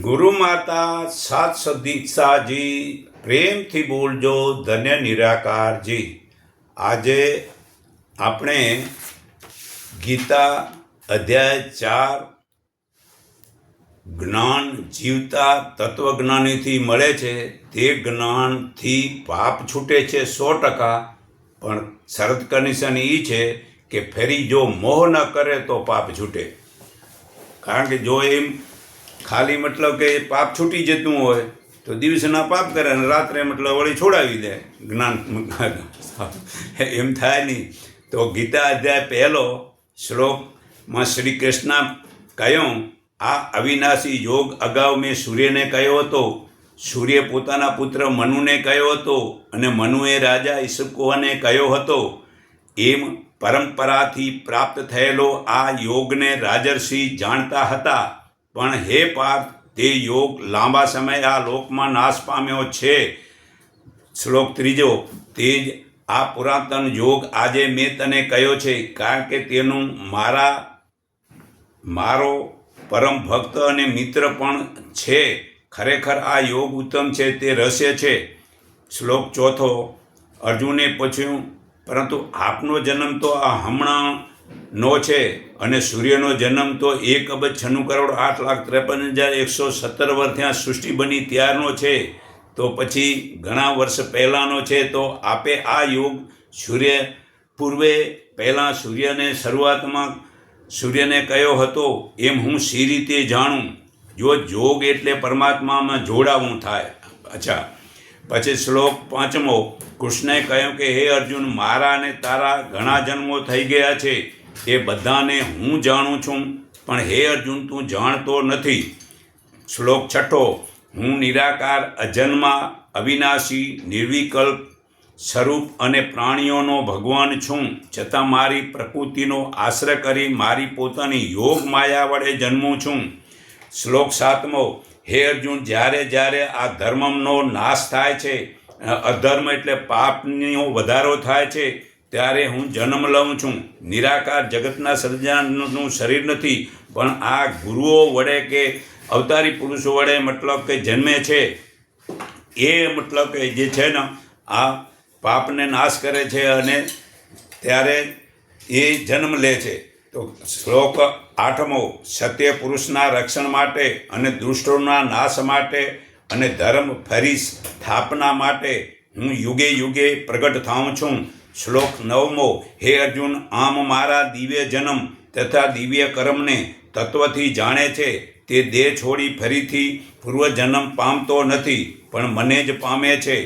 ગુરુ માતા સાત સદીક્ષાજી પ્રેમથી બોલજો ધન્ય નિરાકારજી। આજે આપણે ગીતા અધ્યાય 4 જ્ઞાન જીવતા તત્વજ્ઞાનીથી મળે છે। તે જ્ઞાનથી પાપ છૂટે છે 100%, પણ શરત કન્ડિશન એ છે કે ફરી જો મોહ ન કરે તો પાપ છૂટે। કારણ કે જો એમ ખાલી મતલબ કે પાપ છૂટી જતું હોય તો દિવસના પાપ કરે અને રાત્રે મતલબ વળી છોડાવી દે જ્ઞાન એમ થાય નહીં। તો ગીતા અધ્યાય 1 શ્લોકમાં શ્રી કૃષ્ણ કહ્યું, આ અવિનાશી યોગ અગાઉ મેં સૂર્યને કહ્યો હતો, સૂર્ય પોતાના પુત્ર મનુને કહ્યો હતો અને મનુએ રાજા ઈશુકોને કહ્યો હતો। એમ પરંપરાથી પ્રાપ્ત થયેલો આ યોગને રાજર્ષિ જાણતા હતા, પણ હે પાર્થ, તે યોગ લાંબા સમય આ લોકમાં નાશ પામ્યો છે। શ્લોક 3 તે જ આ પુરાતન યોગ આજે મેં તને કહ્યો છે, કારણ કે તેનું મારો પરમ ભક્ત અને મિત્ર પણ છે। ખરેખર આ યોગ ઉત્તમ છે, તે રહસ્ય છે। શ્લોક 4 અર્જુને પૂછ્યું, પરંતુ આપનો જન્મ તો આ હમણાંનો છે અને સૂર્યનો જન્મ તો 1,96,08,53,117 વર્ષ ત્યાં સૃષ્ટિ બની ત્યારનો છે, તો પછી ઘણા વર્ષ પહેલાંનો છે। તો આપે આ યોગ સૂર્ય પૂર્વે પહેલાં સૂર્યને શરૂઆતમાં સૂર્યને કયો હતો એમ હું સી રીતે જાણું? જો જોગ એટલે પરમાત્મામાં જોડાવું થાય। અચ્છા, પછી શ્લોક 5 કૃષ્ણએ કહ્યું કે હે અર્જુન, મારા અને તારા ઘણા જન્મો થઈ ગયા છે, એ બધાને હું જાણું છું, પણ હે અર્જુન, તું જાણતો નથી। શ્લોક 6 હું નિરાકાર, અજન્મા, અવિનાશી, નિર્વિકલ્પ સ્વરૂપ અને પ્રાણીઓનો ભગવાન છું, છતાં મારી પ્રકૃતિનો આશ્રય કરી મારી પોતાની યોગ માયા વડે જન્મું છું। શ્લોક 7 હે અર્જુન, જ્યારે જ્યારે આ ધર્મનો નાશ થાય છે, અધર્મ એટલે પાપનો વધારો થાય છે, ત્યારે હું જન્મ લઉં છું। નિરાકાર જગતના સર્જનાનું શરીર નથી, પણ આ ગુરુઓ વડે કે અવતારી પુરુષો વડે મતલબ કે જન્મે છે। એ મતલબ કે જે છે ને આ પાપને નાશ કરે છે અને ત્યારે એ જન્મ લે છે। તો શ્લોક 8 સત્ય પુરુષના રક્ષણ માટે અને દુષ્ટોના નાશ માટે અને ધર્મ ફરી સ્થાપના માટે હું યુગે યુગે પ્રગટ થાઉં છું। શ્લોક 9 હે અર્જુન, આમ મારા દિવ્ય જન્મ તથા દિવ્ય કર્મને તત્વથી જાણે છે, તે દેહ છોડી ફરીથી પૂર્વજન્મ પામતો નથી, પણ મને જ પામે છે।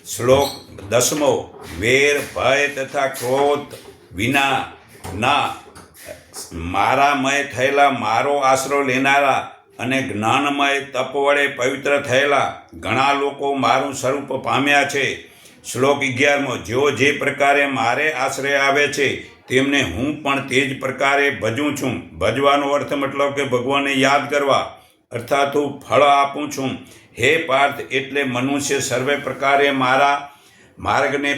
શ્લોક 10 વેર, ભય તથા ક્રોધ વિના ના મારામય થયેલા, મારો આશરો લેનારા અને જ્ઞાનમય તપ વડે પવિત્ર થયેલા ઘણા લોકો મારું સ્વરૂપ પામ્યા છે। શ્લોક 11 જેઓ જે પ્રકારે મારે આશ્રય આવે છે, તેમને હું પણ તે જ પ્રકારે ભજું છું। ભજવાનો અર્થ મતલબ કે ભગવાનને યાદ કરવા, અર્થાત હું ફળ આપું છું। હે પાર્થ, એટલે મનુષ્ય સર્વે પ્રકારે મારા માર્ગને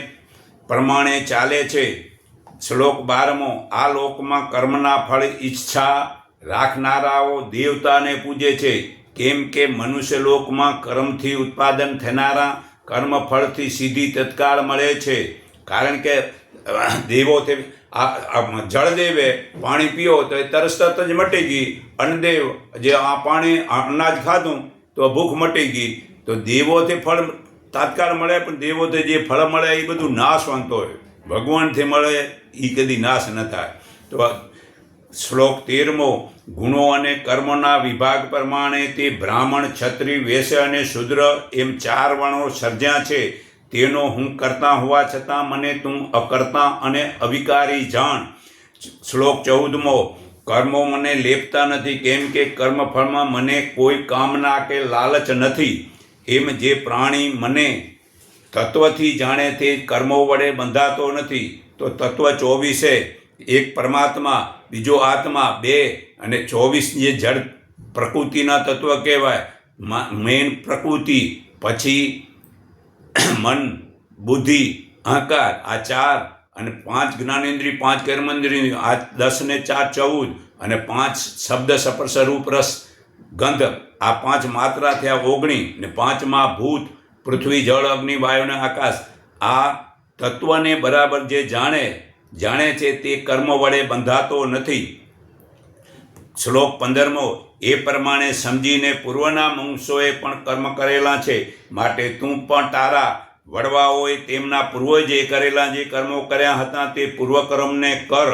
પ્રમાણે ચાલે છે। શ્લોક 12 આ લોકમાં કર્મના ફળ ઈચ્છા રાખનારાઓ દેવતાને પૂજે છે, કેમ કે મનુષ્ય લોકમાં કર્મથી ઉત્પાદન થનારા કર્મ ફળથી સીધી તત્કાળ મળે છે। કારણ કે દેવો તે જળદેવે પાણી પીઓ તો એ તરસ તરત જ મટી ગઈ, અન્નદેવ જે આ પાણી અનાજ ખાધું તો ભૂખ મટી ગઈ। તો દેવોથી ફળ તાત્કાળ મળે, પણ દેવોથી જે ફળ મળે એ બધું નાશવંત હોય, ભગવાનથી મળે એ કદી નાશ ન થાય। તો શ્લોક 13 ગુણો અને કર્મોના વિભાગ પ્રમાણે તે બ્રાહ્મણ, ક્ષત્રિય, વૈશ્ય અને શૂદ્ર એમ 4 વર્ણો સર્જ્યા છે, તેનો હું કરતા હોવા છતાં મને તું અકર્તા અને અવિકારી જાણ। શ્લોક 14 કર્મો મને લેપતા નથી, કેમ કે કર્મફળમાં મને કોઈ કામના કે લાલચ નથી। એમ જે પ્રાણી મને તત્વથી જાણે તે કર્મો વડે બંધાતો નથી। તો તત્વ 24 એક પરમાત્મા, બીજો આત્મા, 2 અને 24 જે જળ પ્રકૃતિના તત્વ કહેવાય, મેન પ્રકૃતિ, પછી મન, બુદ્ધિ, અહંકાર, આ 4 અને 5 જ્ઞાનેન્દ્રિય, 5 કર્મેન્દ્રિય, આ 10 ને 4 14 અને 5 શબ્દ સ્પર્શ રૂપ રસ ગંધ, આ 5 માત્રા થયા 19 ને 5માં ભૂત, પૃથ્વી, જળ, અગ્નિ, વાયુ અને આકાશ. આ તત્વને બરાબર જે જાણે છે તે કર્મ વડે બંધાતો નથી. શ્લોક 15મો, એ પ્રમાણે સમજીને પૂર્વના મનુષ્યોએ પણ કર્મ કરેલા છે, માટે તું પણ તારા વડવાઓએ તેમના પૂર્વજે કરેલા જે કર્મો કર્યા હતા તે પૂર્વકર્મને કર.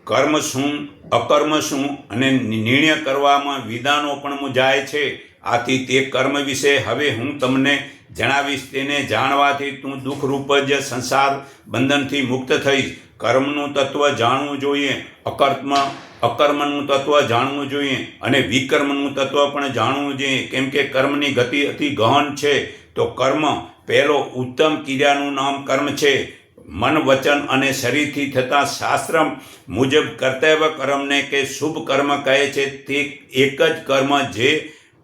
કર્મ શું, અકર્મ શું અને નિર્ણય કરવામાં વિધાનો પણ મૂંઝાય છે. આથી તે કર્મ વિશે હવે હું તમને જણાવીશ. તેને જાણવાથી તું દુઃખરૂપ જ સંસાર બંધનથી મુક્ત થઈશ. કર્મનું તત્વ જાણવું જોઈએ, અકર્મનું તત્વ જાણવું જોઈએ અને વિકર્મનું તત્વ પણ જાણવું જોઈએ. કેમ કે કર્મની ગતિ અતિ ગહન છે. તો કર્મ પહેલો ઉત્તમ ક્રિયાનું નામ કર્મ છે. મન, વચન અને શરીરથી થતા શાસ્ત્ર મુજબ કર્તવ્ય કર્મને કે શુભ કર્મ કહે છે. તે એક જ કર્મ જે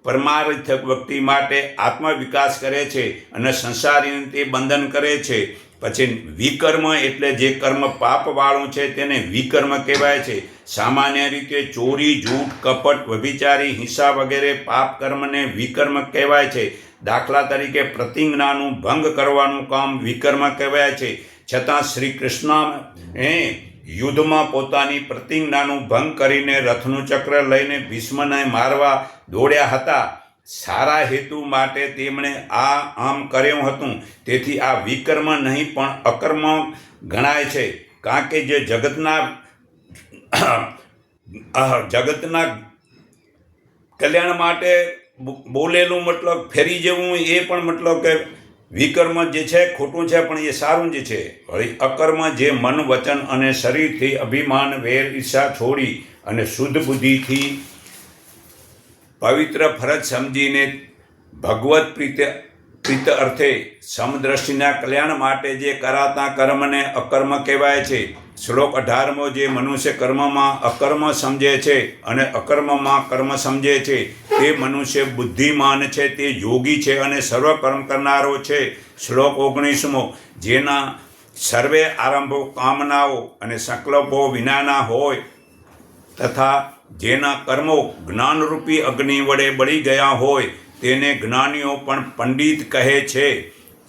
પરમાર્થ વ્યક્તિ માટે આત્મવિકાસ કરે છે અને સંસારીને તે બંધન કરે છે. પછી વિકર્મ એટલે જે કર્મ પાપવાળું છે તેને વિકર્મ કહેવાય છે. સામાન્ય રીતે ચોરી, જૂઠ, કપટ, વ્યભિચારી, હિંસા વગેરે પાપ કર્મને વિકર્મ કહેવાય છે. દાખલા તરીકે પ્રતિજ્ઞાનું ભંગ કરવાનું કામ વિકર્મ કહેવાય છે. છતાં શ્રી કૃષ્ણ યુદ્ધમાં પોતાની પ્રતિજ્ઞાનું ભંગ કરીને રથનું ચક્ર લઈને ભીષ્મને મારવા દોડ્યા હતા. સારા હેતુ માટે તેમણે આમ કર્યું હતું. તેથી આ વિકર્મ નહીં પણ અકર્મ ગણાય છે. કારણ કે જે જગતના કલ્યાણ માટે બોલેલું મતલબ ફેરી જવું એ પણ મતલબ કે વિકર્મ જે છે ખોટું છે પણ એ સારું જ છે. હવે અકર્મ જે મન, વચન અને શરીરથી અભિમાન, વેર, ઈર્ષા છોડી અને શુદ્ધ બુદ્ધિથી પવિત્ર ફરજ સમજીને ભગવત પ્રીત અર્થે સમદ્રષ્ટિના કલ્યાણ માટે જે કરાતા કર્મને અકર્મ કહેવાય છે. શ્લોક 18મો, જે મનુષ્ય કર્મમાં અકર્મ સમજે છે અને અકર્મમાં કર્મ સમજે છે તે મનુષ્ય બુદ્ધિમાન છે, તે યોગી છે અને સર્વ કર્મ કરનારો છે. શ્લોક 19મો, જેના સર્વે આરંભો કામનાઓ અને સંકલ્પો વિનાના હોય તથા જેના કર્મો જ્ઞાનરૂપી અગ્નિ વડે બળી ગયા હોય તેને જ્ઞાનીઓ પણ પંડિત કહે છે.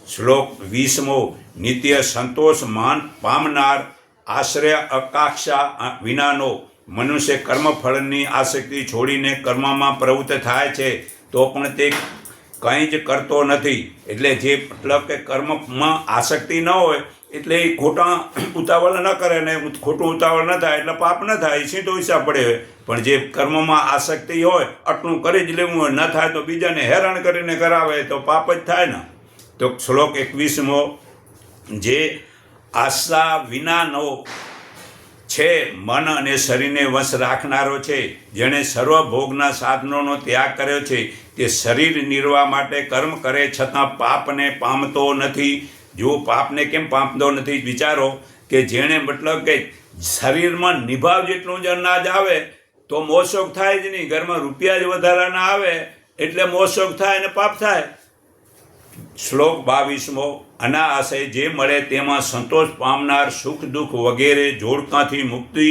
શ્લોક 20મો, નિત્ય સંતોષ પામનાર, આશ્રય આકાંક્ષા વિનાનો મનુષ્ય કર્મફળની આસક્તિ છોડીને કર્મમાં પ્રવૃત્ત થાય છે તો પણ તે કંઈ જ કરતો નથી. એટલે જે મતલબ કે કર્મમાં આસક્તિ ન હોય એટલે એ ખોટા ઉતાવળ ન કરે ને ખોટું ઉતાવળ ન થાય એટલે પાપ ન થાય, સીધો હિસાબ પડે. પણ જે કર્મમાં આસક્તિ હોય આટલું કરી જ લેવું હોય, ન થાય તો બીજાને હેરાન કરીને કરાવે તો પાપ જ થાય ને. તો શ્લોક 21મો, જે આશા વિનાનો છે, મન અને શરીરને વશ રાખનારો છે, જેણે સર્વ ભોગના સાધનોનો ત્યાગ કર્યો છે, તે શરીર નિર્વાહ માટે કર્મ કરે છતાં પાપને પામતો નથી. જો પાપને કેમ પામતો નથી વિચારો કે જેણે મતલબ કે શરીરમાં નિભાવ જેટલું જ અનાજ આવે તો મોશોક થાય જ નહીં. ઘરમાં રૂપિયા જ વધારાના આવે એટલે મોશોક થાય અને પાપ થાય. શ્લોક 22મો, અનાયાસે જે મળે તેમાં સંતોષ પામનાર, સુખ દુઃખ વગેરે જોડકાથી મુક્તિ,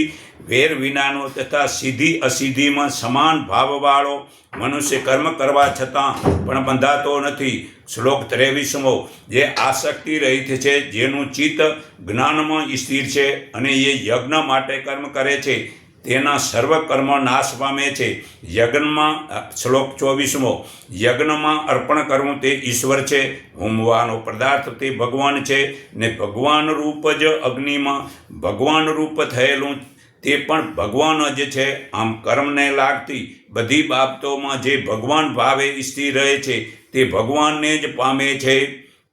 વેર વિનાનો તથા સિદ્ધિ અસિદ્ધિમાં સમાન ભાવવાળો મનુષ્ય કર્મ કરવા છતાં પણ બંધાતો નથી. શ્લોક 23મો, જે આસક્તિ રહિત છે, જેનું ચિત્ત જ્ઞાનમાં સ્થિર છે અને એ યજ્ઞ માટે કર્મ કરે છે તેના સર્વ કર્મ નાશ પામે છે. યજ્ઞમાં શ્લોક 24મો, યજ્ઞમાં અર્પણ કરવું તે ઈશ્વર છે, હોમવાનો પદાર્થ તે ભગવાન છે ને ભગવાન રૂપ જ અગ્નિમાં ભગવાન રૂપ થયેલું તે પણ ભગવાન જ છે. આમ કર્મને લાગતી બધી બાબતોમાં જે ભગવાન ભાવે સ્થિર રહે છે તે ભગવાનને જ પામે છે.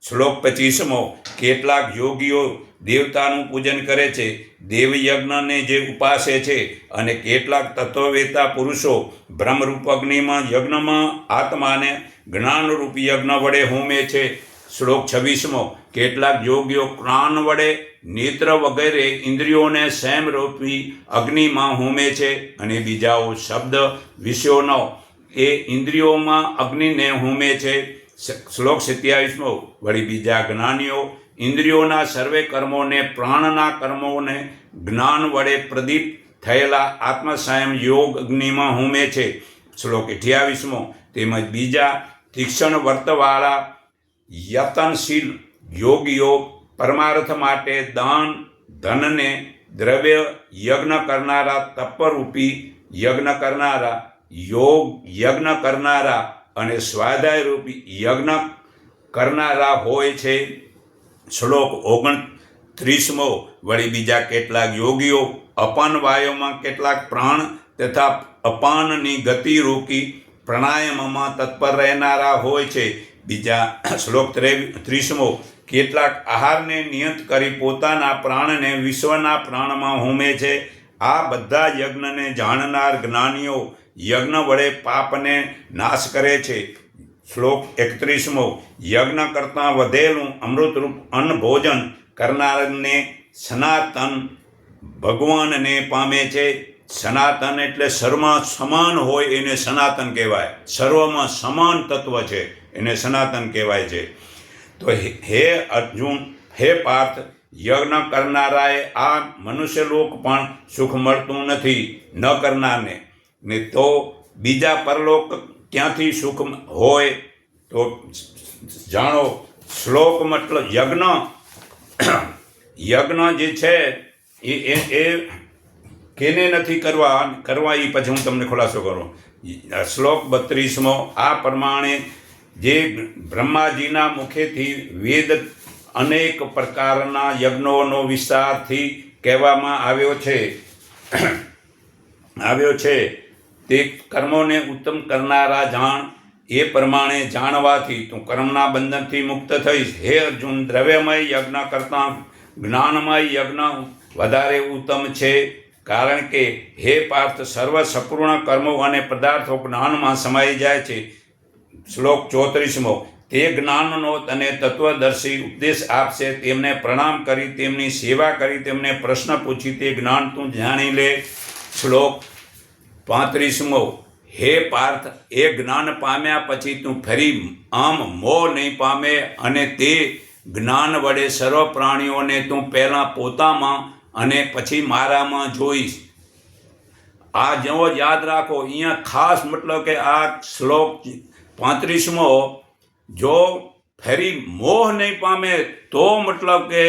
શ્લોક 25મો, કેટલાક યોગીઓ દેવતાનું પૂજન કરે છે, દેવયજ્ઞને જે ઉપાસે છે અને કેટલાક તત્વવેતા પુરુષો બ્રહ્મરૂપ અગ્નિમાં યજ્ઞમાં આત્માને જ્ઞાનરૂપ યજ્ઞ વડે હોમે છે. શ્લોક 26મો, કેટલાક યોગીઓ કાન વડે, નેત્ર વગેરે ઇન્દ્રિયોને સંયમરૂપી અગ્નિમાં હોમે છે અને બીજાઓ શબ્દ વિષયોનો એ ઇન્દ્રિયોમાં અગ્નિને હોમે છે. શ્લોક 27મો, વળી બીજા જ્ઞાનીઓ ઇન્દ્રિયોના સર્વે કર્મોને, પ્રાણના કર્મોને જ્ઞાન વડે પ્રદીપ થયેલા આત્મસંયમ યોગ અગ્નિમાં હોમે છે. શ્લોક 28મો, તેમજ બીજા તીક્ષ્ણ વર્તવાળા યતનશીલ યોગીઓ પરમાર્થ માટે દાન ધનને દ્રવ્ય યજ્ઞ કરનારા, તપરૂપી યજ્ઞ કરનારા, યોગ યજ્ઞ કરનારા અને સ્વાધ્યાયરૂપી યજ્ઞ કરનારા હોય છે. શ્લોક 29મો. વળી બીજા કેટલાક યોગીઓ અપાન વાયુમાં કેટલાક પ્રાણ તથા અપાનની ગતિ રોકી પ્રાણાયામમાં તત્પર રહેનારા હોય છે. બીજા શ્લોક 30મો. કેટલાક આહારને નિયત કરી પોતાના પ્રાણને વિશ્વના પ્રાણમાં હોમે છે. આ બધા યજ્ઞને જાણનાર જ્ઞાનીઓ યજ્ઞ વડે પાપને નાશ કરે છે. શ્લોક 31મો. યજ્ઞ કરતાં વધેલું અમૃતરૂપ અન્ન ભોજન કરનારને સનાતન ભગવાનને પામે છે. સનાતન એટલે સર્વમાં સમાન હોય એને સનાતન કહેવાય. સર્વમાં સમાન તત્વ છે એને સનાતન કહેવાય છે. તો હે અર્જુન, હે પાર્થ, યજ્ઞ કરનારાએ આ મનુષ્યલોક પણ સુખ મળતું નથી ન કરનારને, ને તો બીજા પરલોક ક્યાંથી સુખ હોય? તો જાણો, શ્લોક મતલબ યજ્ઞ જે છે એ કેને નથી કરવા એ પછી હું તમને ખુલાસો કરું. શ્લોક 32મો. આ પ્રમાણે જે બ્રહ્માજીના મુખેથી વેદ અનેક પ્રકારના યજ્ઞોનો વિસ્તારથી કહેવામાં આવ્યો છે તે કર્મોને ઉત્તમ કરનારા જાણ. એ પ્રમાણે જાણવાથી તું કર્મના બંધનથી મુક્ત થઈશ. હે અર્જુન, દ્રવ્યમય યજ્ઞ કરતાં જ્ઞાનમય યજ્ઞ વધારે ઉત્તમ છે. કારણ કે હે પાર્થ, સર્વ સંપૂર્ણ કર્મો અને પદાર્થો જ્ઞાનમાં સમાઈ જાય છે. શ્લોક 34મો. તે જ્ઞાનનો તને તત્વદર્શી ઉપદેશ આપશે. તેમને પ્રણામ કરી તેમની સેવા કરી તેમને પ્રશ્ન પૂછી તે જ્ઞાન તું જાણી લે. શ્લોક 35મો. હે પાર્થ, એ જ્ઞાન પામ્યા પછી તું ફરી આમ મોહ નહીં પામે અને તે જ્ઞાન વડે સર્વ પ્રાણીઓને તું પહેલાં પોતામાં અને પછી મારામાં જોઈશ. આ જેવો યાદ રાખો. અહીંયા ખાસ મતલબ કે આ શ્લોક 35મો, જો ફરી મોહ નહીં પામે તો મતલબ કે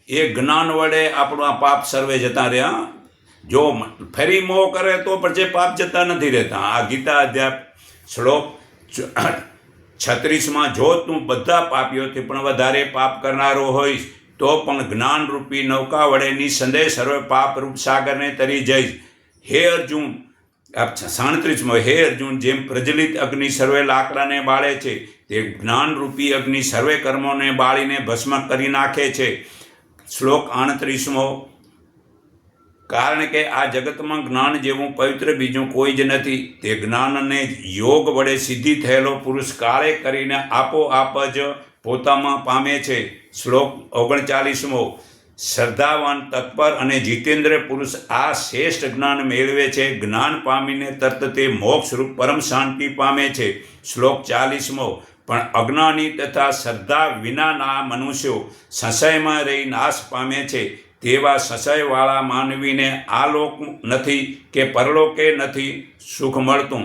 એ જ્ઞાન વડે આપણું પાપ સર્વે જતા રહ્યા. જો ફરી મોહ કરે તો પછી પાપ જતા નથી રહેતા. આ ગીતા અધ્યાય શ્લોક 36માં. જો તું બધા પાપીઓથી પણ વધારે પાપ કરનારો હોઈશ તો પણ જ્ઞાનરૂપી નૌકા વડે નિસંદેહ સર્વે પાપરૂપ સાગરને તરી જઈશ. હે અર્જુન, 37મો. હે અર્જુન, જેમ પ્રજ્વલિત અગ્નિ સર્વે લાકડાને બાળે છે તે જ્ઞાનરૂપી અગ્નિ સર્વે કર્મોને બાળીને ભસ્મ કરી નાખે છે. શ્લોક 38મો. કારણ કે આ જગતમાં જ્ઞાન જેવું પવિત્ર બીજું કોઈ જ નથી. તે જ્ઞાનને યોગ વડે સિદ્ધિ થયેલો પુરુષ કાળે કરીને આપોઆપ જ પોતામાં પામે છે. શ્લોક 39મો. શ્રદ્ધાવાન, તત્પર અને જીતેન્દ્ર પુરુષ આ શ્રેષ્ઠ જ્ઞાન મેળવે છે. જ્ઞાન પામીને તરત તે મોક્ષરૂપ પરમ શાંતિ પામે છે. શ્લોક 40મો. પણ અજ્ઞાની તથા શ્રદ્ધા વિનાના મનુષ્યો સંશયમાં રહી નાશ પામે છે. તેવા સંશયવાળા માનવીને આ લોક નથી કે પરલોકે નથી સુખ મળતું.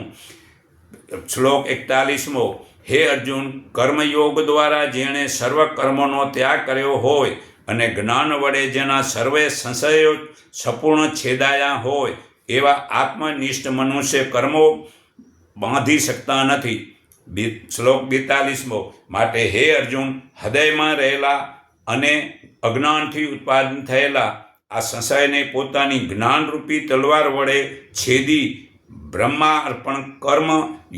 શ્લોક 41મો. હે અર્જુન, કર્મયોગ દ્વારા જેણે સર્વ કર્મોનો ત્યાગ કર્યો હોય અને જ્ઞાન વડે જેના સર્વે સંશયો સંપૂર્ણ છેદાયા હોય એવા આત્મનિષ્ઠ મનુષ્ય કર્મો બાંધી શકતા નથી. શ્લોક 42મો. માટે હે અર્જુન, હૃદયમાં રહેલા અને અજ્ઞાનથી ઉત્પાદન થયેલા આ સંશયને પોતાની જ્ઞાનરૂપી તલવાર વડે છેદી બ્રહ્મા અર્પણ કર્મ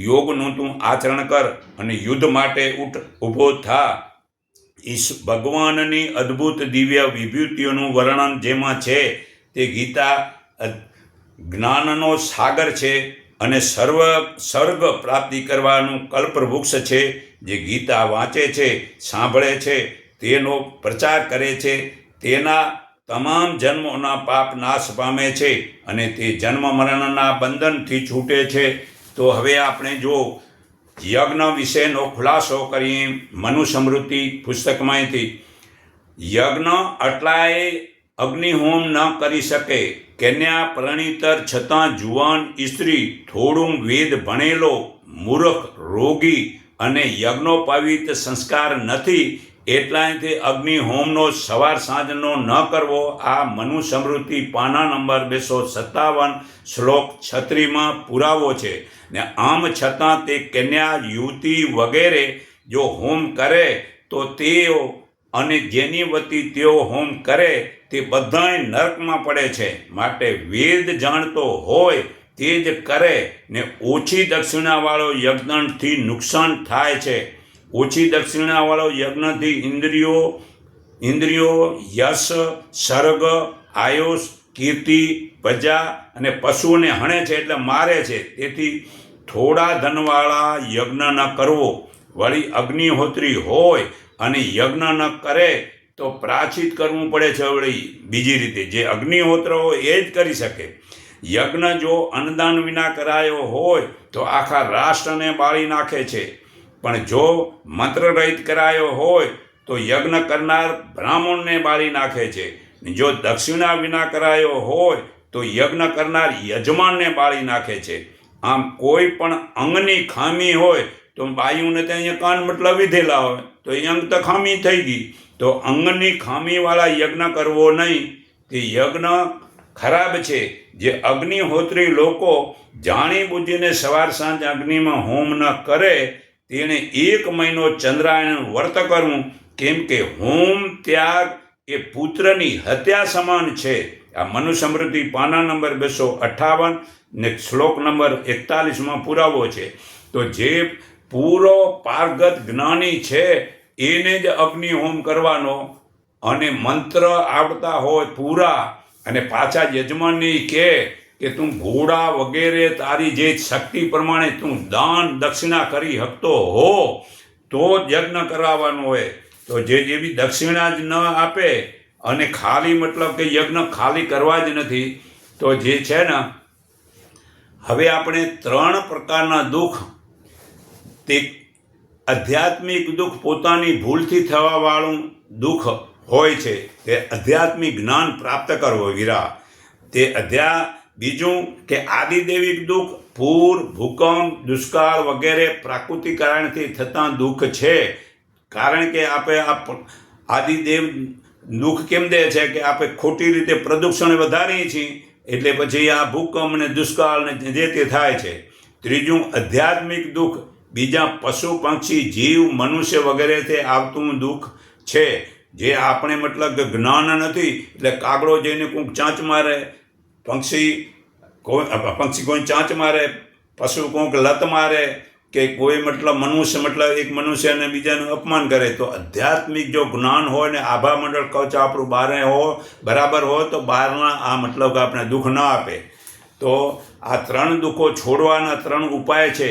યોગનું તું આચરણ કર અને યુદ્ધ માટે ઊભો થા. ભગવાનની અદ્ભુત દિવ્ય વિભૂતિઓનું વર્ણન જેમાં છે તે ગીતા જ્ઞાનનો સાગર છે અને સ્વર્ગ પ્રાપ્તિ કરવાનું કલ્પવૃક્ષ છે. જે ગીતા વાંચે છે, સાંભળે છે, તેનો પ્રચાર કરે છે તેના તમામ જન્મોના પાપ નાશ પામે છે અને તે જન્મ મરણના બંધનથી છૂટે છે. તો હવે આપણે જો યજ્ઞ વિશેનો ખુલાસો કરીએ મનુસ્મૃતિ પુસ્તકમાંથી. યજ્ઞ આટલાએ અગ્નિહોમ ન કરી શકે કન્યા પરિણીતર છતાં જુવાન સ્ત્રી થોડું વેદ ભણેલો મૂર્ખ રોગી અને યજ્ઞોપવિત સંસ્કાર નથી એટલાથી અગ્નિ હોમનો સવાર સાંજનો ન કરવો આ મનુસ્મૃતિ પાના નંબર 257 શ્લોક 36 પુરાવો છે ને આમ છતાં તે કન્યા યુવતી વગેરે જો હોમ કરે તો તેઓ અને જેની વતી તેઓ હોમ કરે તે બધાય નરકમાં પડે છે. માટે વેદ જાણતો હોય તે જ કરે ને ઓછી દક્ષિણાવાળો યજ્ઞથી નુકસાન થાય છે. ઓછી દક્ષિણાવાળો યજ્ઞથી ઇન્દ્રિયો યશ સર્ગ આયુષ કીર્તિ પ્રજા અને પશુઓને હણે છે એટલે મારે છે. તેથી થોડા ધનવાળા યજ્ઞ ન કરવો. વળી અગ્નિહોત્રી હોય અને યજ્ઞ ન કરે તો પ્રાચિત કરવું પડે છે. વળી બીજી રીતે જે અગ્નિહોત્ર હોય એ જ કરી શકે. યજ્ઞ જો અન્નદાન વિના કરાયો હોય તો આખા રાષ્ટ્રને બાળી નાખે છે, પણ જો મંત્રરહિત કરાયો હોય તો યજ્ઞ કરનાર બ્રાહ્મણને બાળી નાખે છે. જો દક્ષિણા વિના કરાયો હોય તો યજ્ઞ કરનાર યજમાનને બાળી નાખે છે. આમ કોઈ પણ અંગની ખામી હોય તો બાયુને તો અહીંયા કાન મતલબ વિધેલા હોય તો એ અંગ તો ખામી થઈ ગઈ. તો અંગની ખામીવાળા યજ્ઞ કરવો નહીં, તે યજ્ઞ ખરાબ છે. જે અગ્નિહોત્રી લોકો જાણી બુદ્ધિને સવાર સાંજ અગ્નિમાં હોમ ન કરે તેણે 1 મહિનો ચંદ્રાયણ વ્રત કરવું, કેમ કે હોમ ત્યાગ એ પુત્રની હત્યા સમાન છે. આ મનુસ્મૃતિ પાના નંબર 258 ને શ્લોક નંબર 41 પુરાવો છે. તો જે પૂરો પારગત જ્ઞાની છે એને જ અગ્નિ હોમ કરવાનો, અને મંત્ર આવડતા હોય પૂરા, અને પાછા યજમાનને કે તું ઘોડા વગેરે તારી જે શક્તિ પ્રમાણે તું દાન દક્ષિણા કરી શકતો હો તો યજ્ઞ કરાવવાનું હોય. તો જે એવી દક્ષિણા જ ન આપે અને ખાલી મતલબ કે યજ્ઞ ખાલી કરવા જ નથી, તો જે છે ને હવે આપણે 3 પ્રકારના દુઃખ, તે આધ્યાત્મિક દુઃખ પોતાની ભૂલથી થવાવાળું દુઃખ હોય છે, તે આધ્યાત્મિક જ્ઞાન પ્રાપ્ત કરવો વીરા. તે બીજું કે આદિદેવિક દુઃખ, પૂર ભૂકંપ દુષ્કાળ વગેરે પ્રાકૃતિક કારણથી થતા દુઃખ છે. કારણ કે આપણે આદિદેવ દુઃખ કેમ દે છે કે આપણે ખોટી રીતે પ્રદૂષણ વધારીએ છીએ એટલે પછી આ ભૂકંપ ને દુષ્કાળ ને જે તે થાય છે. ત્રીજું આધ્યાત્મિક દુઃખ, બીજા પશુ પક્ષી જીવ મનુષ્ય વગેરેથી આવતું દુઃખ છે. જે આપણે મતલબ કે જ્ઞાન નથી એટલે કાગડો જઈને કોઈક ચાંચ મારે, પક્ષી કોઈ ચાંચ મારે, પશુ કોઈક લત મારે, કે કોઈ મતલબ મનુષ્ય મતલબ એક મનુષ્યને બીજાનું અપમાન કરે. તો આધ્યાત્મિક જો જ્ઞાન હોય ને આભા મંડળ કવચ આપણું બારે બરાબર હોય તો બહારના આ મતલબ આપણે દુઃખ ન આપે. તો આ 3 દુઃખો છોડવાના 3 ઉપાય છે.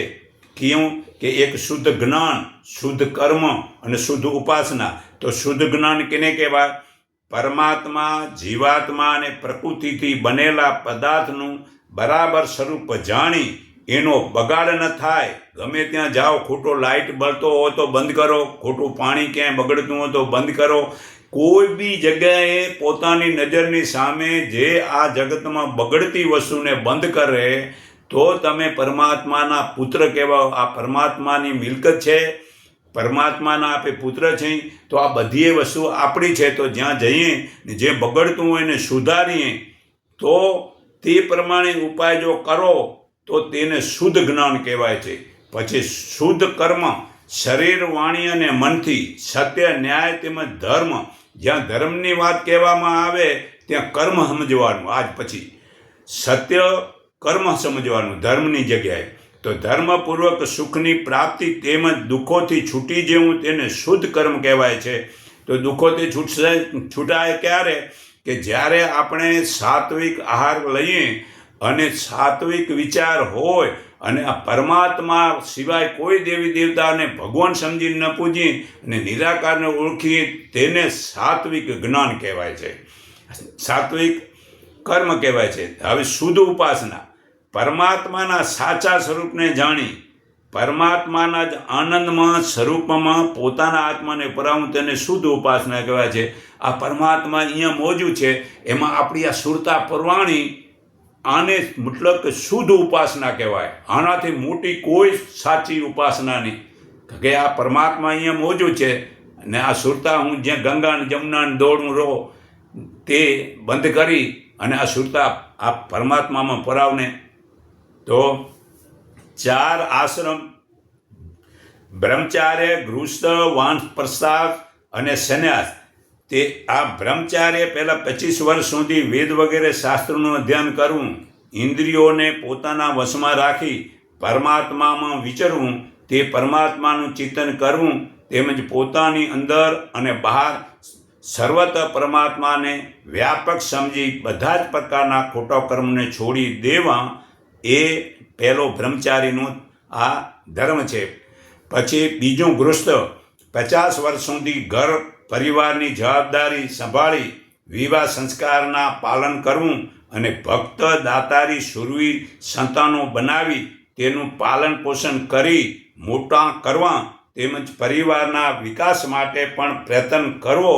કેવું કે એક શુદ્ધ જ્ઞાન, શુદ્ધ કર્મ અને શુદ્ધ ઉપાસના. તો શુદ્ધ જ્ઞાન કેને કહેવાય? પરમાત્મા, જીવાત્મા અને પ્રકૃતિથી બનેલા પદાર્થનું બરાબર સ્વરૂપ જાણી એનો બગાડ ન થાય. ગમે ત્યાં જાઓ, ખોટો લાઇટ બળતો હોય તો બંધ કરો, ખોટું પાણી ક્યાંય બગડતું હોય તો બંધ કરો. કોઈ બી જગ્યાએ પોતાની નજરની સામે જે આ જગતમાં બગડતી વસ્તુને બંધ કરે તો તમે પરમાત્માના પુત્ર કહેવાઓ. આ પરમાત્માની મિલકત છે, પરમાત્માના આપણે પુત્ર છીએ. તો આ બધી વસ્તુ આપણી છે. તો જ્યાં જઈએ ને જે બગડતું હોય એને સુધારીએ તો તે પ્રમાણે ઉપાય જો કરો તો તેને શુદ્ધ જ્ઞાન કહેવાય છે. પછી શુદ્ધ કર્મ, શરીર વાણી અને મનથી સત્ય ન્યાય તેમજ ધર્મ. જ્યાં ધર્મની વાત કહેવામાં આવે ત્યાં કર્મ સમજવાનું. આજ પછી સત્ય કર્મ સમજવાનું ધર્મની જગ્યાએ. તો ધર્મપૂર્વક સુખની પ્રાપ્તિ તેમજ દુઃખોથી છૂટી જવું તેને શુદ્ધ કર્મ કહેવાય છે. તો દુઃખોથી છૂટાય ક્યારે? કે જ્યારે આપણે સાત્વિક આહાર લઈએ અને સાત્વિક વિચાર હોય અને આ પરમાત્મા સિવાય કોઈ દેવી દેવતાને ભગવાન સમજીને ન પૂજીએ અને નિરાકારને ઓળખીએ તેને સાત્વિક જ્ઞાન કહેવાય છે, સાત્વિક કર્મ કહેવાય છે. હવે શુદ્ધ ઉપાસના, પરમાત્માના સાચા સ્વરૂપને જાણી પરમાત્માના જ આનંદમાં સ્વરૂપમાં પોતાના આત્માને પરાવું તેને શુદ્ધ ઉપાસના કહેવાય છે. આ પરમાત્મા અહીંયા મોજું છે, એમાં આપણી આ સુરતા પરવાણી આને મતલબ કે શુદ્ધ ઉપાસના કહેવાય. આનાથી મોટી કોઈ સાચી ઉપાસના નહીં કે આ પરમાત્મા અહીંયા મોજું છે અને આ સુરતા હું જ્યાં ગંગા ને જમુના ને દોડું રહો તે બંધ કરી અને આ સુરતા આ પરમાત્મામાં પરાવને. તો 4 આશ્રમ બ્રહ્મચાર્ય, ગૃહસ્થ, વાનપ્રસ્થાશ્રમ અને સંન્યાસ. તે આ બ્રહ્મચાર્ય પહેલાં 25 વર્ષ સુધી વેદ વગેરે શાસ્ત્રોનું અધ્યયન કરવું, ઇન્દ્રિયોને પોતાના વશમાં રાખી પરમાત્મામાં વિચરવું, તે પરમાત્માનું ચિંતન કરવું, તેમજ પોતાની અંદર અને બહાર સર્વત્ર પરમાત્માને વ્યાપક સમજી બધા જ પ્રકારના ખોટા કર્મને છોડી દેવા, એ પહેલો બ્રહ્મચારીનો આ ધર્મ છે. પછી બીજું ગૃહસ્થ, 50 વર્ષ સુધી ઘર પરિવારની જવાબદારી સંભાળી વિવાહ સંસ્કારના પાલન કરવું અને ભક્ત દાતારી શુરવીર સંતાનો બનાવી તેનું પાલન પોષણ કરી મોટા કરવા, તેમજ પરિવારના વિકાસ માટે પણ પ્રયત્ન કરવો.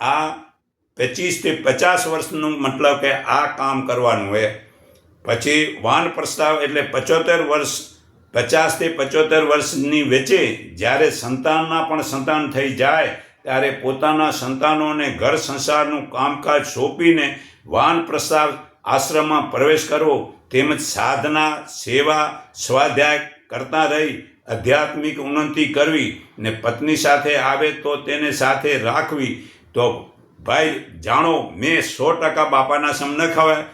આ 25 થી 50 વર્ષનું મતલબ કે આ કામ કરવાનું હોય. પછી વાનપ્રસ્થાવ એટલે 75 વર્ષ, 50 થી 75 વર્ષની વચ્ચે જ્યારે સંતાનના પણ સંતાન થઈ જાય ત્યારે પોતાના સંતાનોને ઘર સંસારનું કામકાજ સોંપીને વાનપ્રસ્થાવ આશ્રમમાં પ્રવેશ કરવો, તેમજ સાધના, સેવા, સ્વાધ્યાય કરતા રહી આધ્યાત્મિક ઉન્નતિ કરવી ને પત્ની સાથે આવે તો તેને સાથે રાખવી. તો ભાઈ જાણો, મેં 100% બાપાના સમ ન ખવાય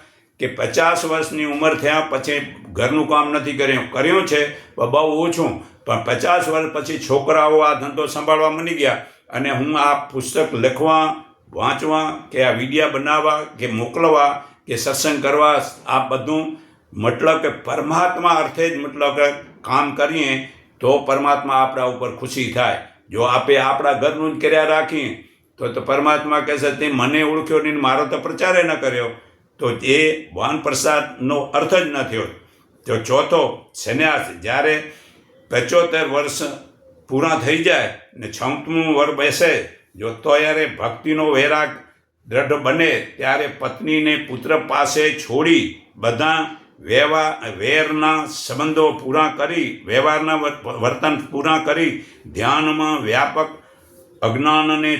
કે 50 વર્ષની ઉંમર થયા પછી ઘરનું કામ નથી કર્યું છે બહુ ઓછું, પણ 50 વર્ષ પછી છોકરાઓ આ ધંધો સંભાળવા મની ગયા અને હું આ પુસ્તક લખવા, વાંચવા કે આ વિડીયા બનાવવા કે મોકલવા કે સત્સંગ કરવા, આ બધું મતલબ કે પરમાત્મા અર્થે જ મતલબ કે કામ કરીએ તો પરમાત્મા આપણા ઉપર ખુશી થાય. જો આપણે આપણા ઘરનું જ કર્યા રાખીએ તો પરમાત્મા કહેશે તે મને ઓળખ્યો નહીં, મારો તો પ્રચારે ન કર્યો, તો એ વાનપ્રસ્થાનો અર્થ જ ન થયો. તો ચોથો સંન્યાસ, જ્યારે 75 વર્ષ પૂરા થઈ જાય ને 6મું વર્ષ બેસે, જો ત્યારે ભક્તિનો વૈરાગ દ્રઢ બને ત્યારે પત્નીને પુત્ર પાસે છોડી બધા વેરના સંબંધો પૂરા કરી, વ્યવહારના વર્તન પૂરા કરી ધ્યાનમાં વ્યાપક અજ્ઞાનને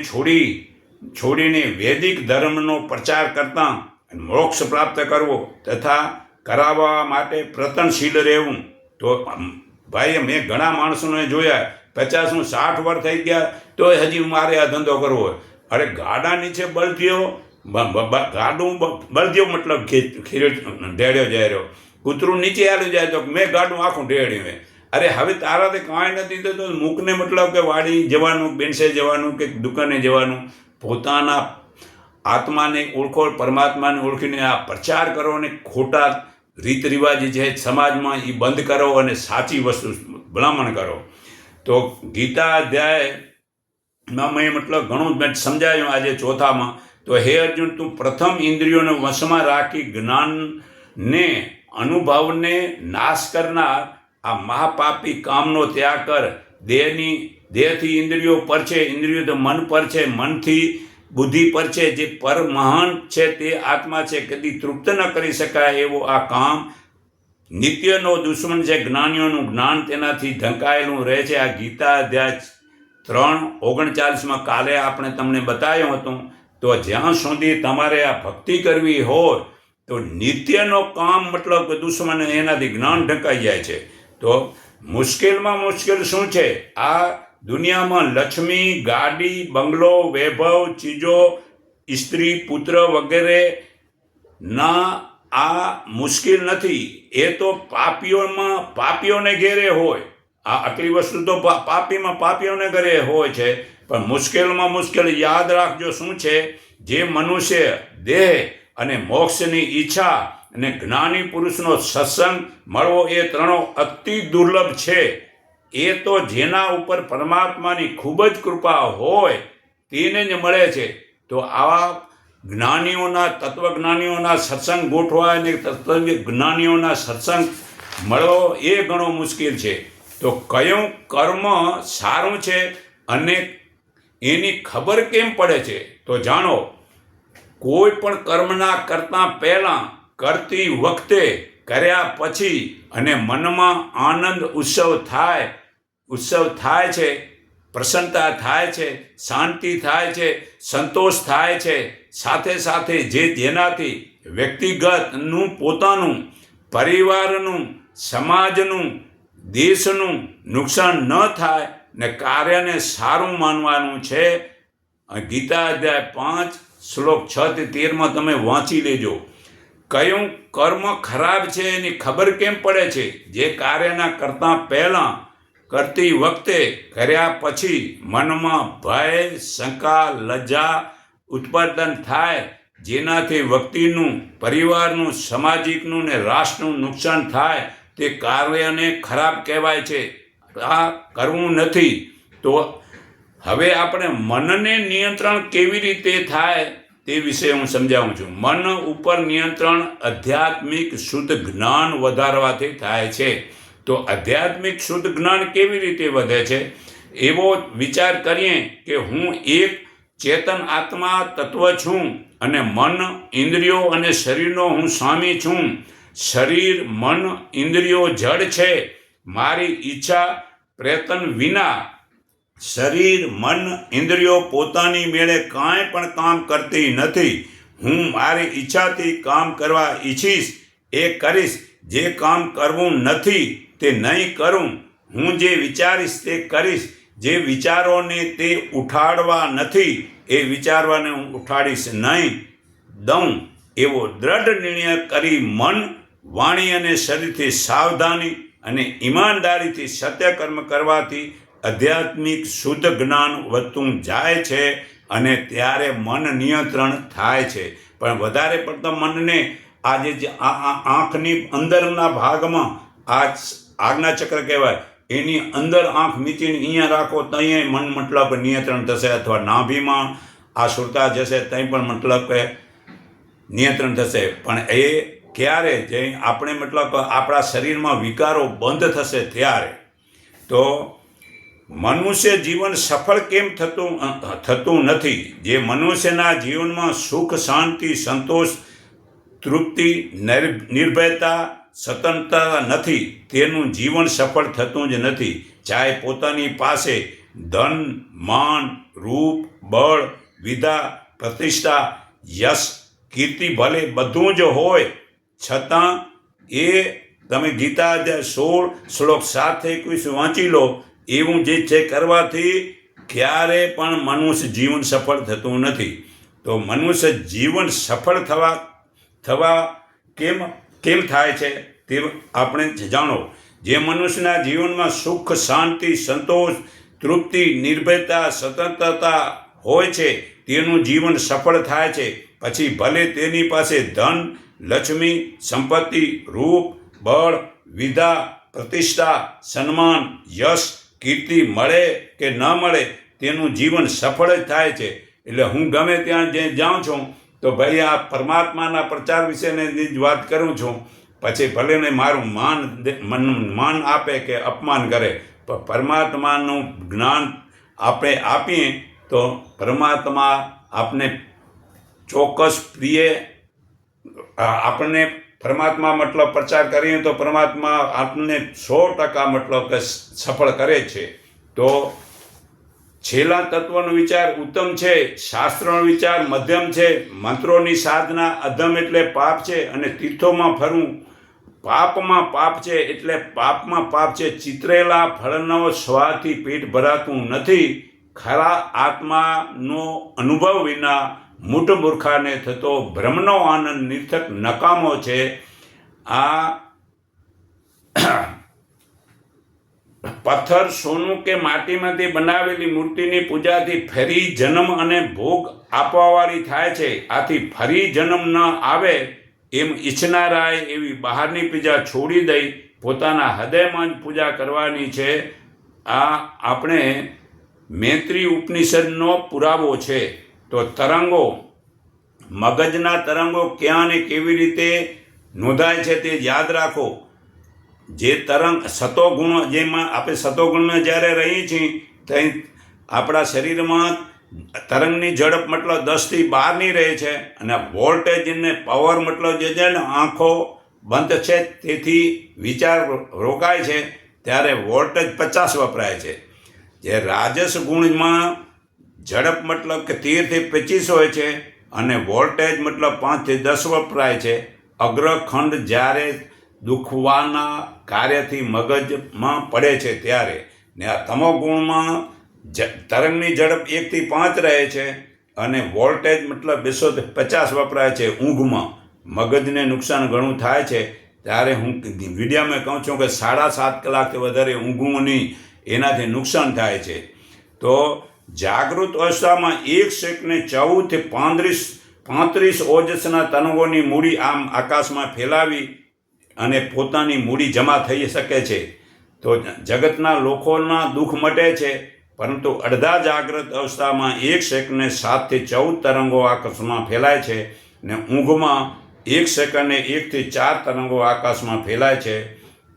છોડીને વૈદિક ધર્મનો પ્રચાર કરતા મોક્ષ પ્રાપ્ત કરવો તથા કરાવવા માટે પ્રયત્નશીલ રહેવું. તો ભાઈ મેં ઘણા માણસોને જોયા 50 60 વર્ષ થઈ ગયા તો હજી મારે આ ધંધો કરવો હોય. અરે ગાડા નીચે બળદિયો, ગાડું બળદિયો મતલબ ઢેડ્યો જાય રહ્યો, કૂતરું નીચે આવ્યું જાય તો મેં ગાડું આખું ઢેડ્યું. અરે હવે તારાથી કાંઈ નથી થતું, મૂકને મતલબ કે વાડી જવાનું, બેનસે જવાનું કે દુકાને જવાનું, પોતાના આત્માને ઓળખો, પરમાત્માને ઓળખીને આ પ્રચાર કરો અને ખોટા રીત રિવાજ છે સમાજમાં એ બંધ કરો અને સાચી વસ્તુ ભલામણ કરો. તો ગીતા અધ્યાયમાં મેં મતલબ ઘણું મેં સમજાયું આજે ચોથામાં. તો હે અર્જુન, તું પ્રથમ ઇન્દ્રિયોને વશમાં રાખી જ્ઞાનને અનુભવને નાશ કરનાર આ મહાપાપી કામનો ત્યાગ કર. દેહથી ઇન્દ્રિયો પર છે, ઇન્દ્રિયો તો મન પર છે, મનથી બુદ્ધિ પર છે. જે પરમહાન છે તે આત્મા છે, કદી તૃપ્ત ન કરી શકાય એવો આ કામ નિત્યનો દુશ્મન છે. જ્ઞાનીઓનું જ્ઞાન તેનાથી ઢંકાયેલું રહે છે. આ ગીતા અધ્યાય 3:39 કાલે આપણે તમને બતાવ્યું હતું. તો જ્યાં સુધી તમારે આ ભક્તિ કરવી હોય તો નિત્યનો કામ મતલબ દુશ્મન એનાથી જ્ઞાન ઢંકાઈ જાય છે. તો મુશ્કેલમાં મુશ્કેલ શું છે? આ દુનિયામાં લક્ષ્મી, ગાડી, બંગલો, વૈભવ, ચીજો, સ્ત્રી, પુત્ર વગેરે ના આ મુશ્કેલ નથી. એ તો પાપીઓને ઘેરે હોય. આ આટલી વસ્તુ તો પાપીઓને ઘરે હોય છે. પણ મુશ્કેલમાં મુશ્કેલ યાદ રાખજો શું છે? જે મનુષ્ય દેહ અને મોક્ષની ઈચ્છા અને જ્ઞાની પુરુષનો સત્સંગ મળવો એ ત્રણો અતિ દુર્લભ છે. એ તો જેના ઉપર પરમાત્માની ખૂબ જ કૃપા હોય તેને જ મળે છે. તો આવા જ્ઞાનીઓના, તત્વજ્ઞાનીઓના સત્સંગ ગોઠવા અને તત્વજ્ઞાનીઓના સત્સંગ મળવો એ ઘણો મુશ્કેલ છે. તો કયું કર્મ સારું છે અને એની ખબર કેમ પડે છે? તો જાણો, કોઈ પણ કર્મના કરતાં પહેલાં, કરતી વખતે, કર્યા પછી અને મનમાં આનંદ ઉત્સવ થાય છે, પ્રસન્નતા થાય છે, શાંતિ થાય છે, સંતોષ થાય છે. સાથે સાથે જેનાથી વ્યક્તિગતનું, પોતાનું, પરિવારનું, સમાજનું, દેશનું નુકસાન ન થાય ને કાર્યને સારું માનવાનું છે. ગીતા અધ્યાય 5 શ્લોક 6-13 તમે વાંચી લેજો. કયું કર્મ ખરાબ છે એની ખબર કેમ પડે છે? જે કાર્યના કરતાં પહેલાં, કરતી વખતે, કર્યા પછી મનમાં ભય, શંકા, લજ્જા ઉત્પાદન થાય, જેનાથી વ્યક્તિનું, પરિવારનું, સામાજિકનું ને રાષ્ટ્રનું નુકસાન થાય, તે કાર્યને ખરાબ કહેવાય છે. આ કરવું નથી. તો હવે આપણે મનને નિયંત્રણ કેવી રીતે થાય તે વિશે હું સમજાવું છું. મન ઉપર નિયંત્રણ આધ્યાત્મિક શુદ્ધ જ્ઞાન વધારવાથી થાય છે. તો આધ્યાત્મિક શુદ્ધ જ્ઞાન કેવી રીતે વધે છે? એવો વિચાર કરીએ કે હું એક ચેતન આત્મા તત્વ છું અને મન, ઇન્દ્રિયો અને શરીરનો હું સ્વામી છું. શરીર, મન, ઇન્દ્રિયો જડ છે. મારી ઈચ્છા પ્રયત્ન વિના શરીર, મન, ઇન્દ્રિયો પોતાની મેળે કાંઈ પણ કામ કરતી નથી. હું મારી ઈચ્છાથી કામ કરવા ઈચ્છીશ એ કરીશ. જે કામ કરવું નથી તે નહીં કરું. હું જે વિચારીશ તે કરીશ. જે વિચારોને તે ઉઠાડવા નથી એ વિચારવાને હું ઉઠાડીશ નહીં દઉં. એવો દ્રઢ નિર્ણય કરી મન, વાણી અને શરીરથી સાવધાની અને ઈમાનદારીથી સત્યકર્મ કરવાથી આધ્યાત્મિક શુદ્ધ જ્ઞાન વધતું જાય છે અને ત્યારે મન નિયંત્રણ થાય છે. પણ વધારે પડતા મનને આજે જે આંખની અંદરના ભાગમાં આ આજ્ઞાચક્ર કહેવાય, એની અંદર આંખ મીચીને અહીંયા રાખો તો અહીંયા મન મતલબ નિયંત્રણ થશે, અથવા નાભીમાં આ સુરતા જશે ત્યાં પણ મતલબ કે નિયંત્રણ થશે. પણ એ ક્યારે? જે આપણે મતલબ આપણા શરીરમાં વિકારો બંધ થશે ત્યારે. તો મનુષ્ય જીવન સફળ કેમ થતું નથી? જે મનુષ્યના જીવનમાં સુખ, શાંતિ, સંતોષ, તૃપ્તિ, નિર્ભયતા, સ્વતંત્રતા નથી, તેનું જીવન સફળ થતું જ નથી. ચાહે પોતાની પાસે ધન, માન, રૂપ, બળ, વિદ્યા, પ્રતિષ્ઠા, યશ, કીર્તિ ભલે બધું જ હોય, છતાં એ તમે ગીતા અધ્યાય 16 શ્લોક 7-21 વાંચી લો. એવું જે છે કરવાથી ક્યારે પણ મનુષ્ય જીવન સફળ થતું નથી. તો મનુષ્ય જીવન સફળ થવા કેમ થાય છે તે આપણે જાણો. જે મનુષ્યના જીવનમાં સુખ, શાંતિ, સંતોષ, તૃપ્તિ, નિર્ભયતા, સ્વતંત્રતા હોય છે તેનું જીવન સફળ થાય છે. પછી ભલે તેની પાસે ધન, લક્ષ્મી, સંપત્તિ, રૂપ, બળ, વિદ્યા, પ્રતિષ્ઠા, સન્માન, યશ, કીર્તિ મળે કે ન મળે, તેનું જીવન સફળ જ થાય છે. એટલે હું ગમે ત્યાં જે જાઉં છું તો ભાઈ આ પરમાત્માના પ્રચાર વિશેની જ વાત કરું છું. પછી ભલે ને મારું માન આપે કે અપમાન કરે, પણ પરમાત્માનું જ્ઞાન આપણે આપીએ તો પરમાત્મા આપને ચોક્કસ પ્રિય, આપણને પરમાત્મા મતલબ પ્રચાર કરીએ તો પરમાત્મા આપણને 100% મતલબ કે સફળ કરે છે. તો છેલ્લા તત્વનો વિચાર ઉત્તમ છે, શાસ્ત્રનો વિચાર મધ્યમ છે, મંત્રોની સાધના અધમ એટલે પાપ છે, અને તીર્થોમાં ફરવું પાપમાં પાપ છે એટલે પાપમાં પાપ છે. ચિતરેલા ફળનો સ્વાદથી પેટ ભરાતું નથી. ખરા આત્માનો અનુભવ વિના મૂઢ મૂર્ખાને થતો ભ્રમનો આનંદ નિર્થક નકામો છે. આ પથ્થર, સોનું કે માટીમાંથી બનાવેલી મૂર્તિની પૂજાથી ફરી જન્મ અને ભોગ આપવાવાળી થાય છે. આથી ફરી જન્મ ન આવે એમ ઈચ્છનારાએ એવી બહારની પૂજા છોડી દઈ પોતાના હૃદયમાં જ પૂજા કરવાની છે. આ આપણે મૈત્રી ઉપનિષદનો પુરાવો છે. તો તરંગો, મગજના તરંગો ક્યાં અને કેવી રીતે નોંધાય છે તે યાદ રાખો. જે તરંગ સતોગુણ, જેમાં આપણે સતોગુણમાં જ્યારે રહીએ છીએ ત્યાં આપણા શરીરમાં તરંગની ઝડપ મતલબ 10થી 12ની રહે છે, અને વોલ્ટેજ ને પાવર મતલબ જે છે ને આંખો બંધ છે તેથી વિચાર રોકાય છે ત્યારે વોલ્ટેજ 50 વપરાય છે. જે રાજસ ગુણમાં ઝડપ મતલબ કે 13થી 25 હોય છે અને વોલ્ટેજ મતલબ 5થી 10 વપરાય છે. અગ્રખંડ જ્યારે દુખવાના કાર્યથી મગજમાં પડે છે ત્યારે, ને આ તમોગુણમાં તરંગની ઝડપ 1થી 5 રહે છે અને વોલ્ટેજ મતલબ 250 વપરાય છે. ઊંઘમાં મગજને નુકસાન ઘણું થાય છે ત્યારે હું વિડીયોમાં કહું છું કે 7.5 કલાકથી વધારે ઊંઘવું નહીં, એનાથી નુકસાન થાય છે. તો જાગૃત અવસ્થામાં એક સેકન્ડે 14થી 35 ઓજસના તરંગોની મૂડી આમ આકાશમાં ફેલાવી અને પોતાની મૂડી જમા થઈ શકે છે. તો જગતના લોકોના દુઃખ મટે છે, પરંતુ અડધા જાગૃત અવસ્થામાં એક સેકન્ડે 7થી 14 તરંગો આકાશમાં ફેલાય છે, ને ઊંઘમાં એક સેકન્ડે 1થી 4 તરંગો આકાશમાં ફેલાય છે.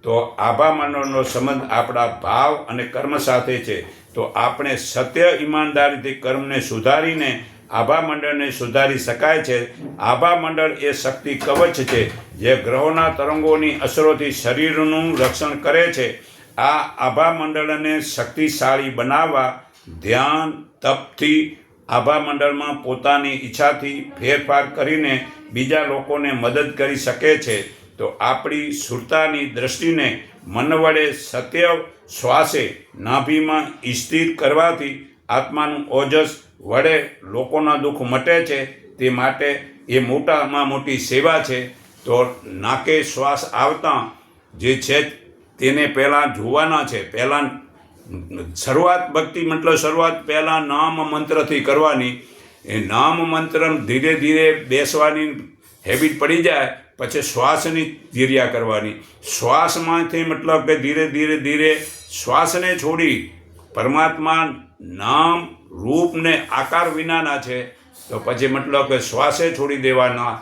તો આભા મંડળનો સંબંધ આપણા ભાવ અને કર્મ સાથે છે. તો આપણે સત્ય ઈમાનદારીથી કર્મને સુધારીને આભા મંડળને સુધારી શકાય છે. આભા મંડળ એ શક્તિ કવચ છે જે ગ્રહોના તરંગોની અસરોથી શરીરનું રક્ષણ કરે છે. આ આભા મંડળને શક્તિશાળી બનાવવા ધ્યાન તપથી આભા મંડળમાં પોતાની ઈચ્છાથી ફેરફાર કરીને બીજા લોકોને મદદ કરી શકે છે. તો આપણી સુરતાની દ્રષ્ટિને મન વડે સત્ય શ્વાસે નાભીમાં સ્થિર કરવાથી આત્માનું ઓજસ વડે લોકોના દુઃખ મટે છે. તે માટે એ મોટામાં મોટી સેવા છે. તો નાકે શ્વાસ આવતા જે છે તેને પહેલાં જોવાના છે. પહેલાં શરૂઆત ભક્તિ મતલબ શરૂઆત પહેલાં નામ મંત્રથી કરવાની. એ નામ મંત્ર ધીરે ધીરે બેસવાની હેબિટ પડી જાય પછી શ્વાસની ધીર્યા કરવાની. શ્વાસમાંથી મતલબ કે ધીરે ધીરે ધીરે શ્વાસને છોડી પરમાત્મા નામ રૂપને આકાર વિનાના છે, તો પછી મતલબ કે શ્વાસે છોડી દેવાના.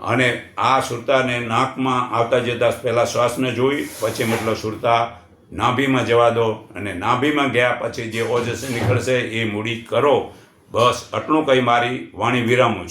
અને આ સુરતાને નાકમાં આવતા જતા પહેલાં શ્વાસને જોઈ પછી મતલબ સુરતા નાભીમાં જવા દો, અને નાભીમાં ગયા પછી જે ઓજસ નીકળશે એ મૂડી કરો. બસ આટલું કંઈ મારી વાણી વિરામું છું.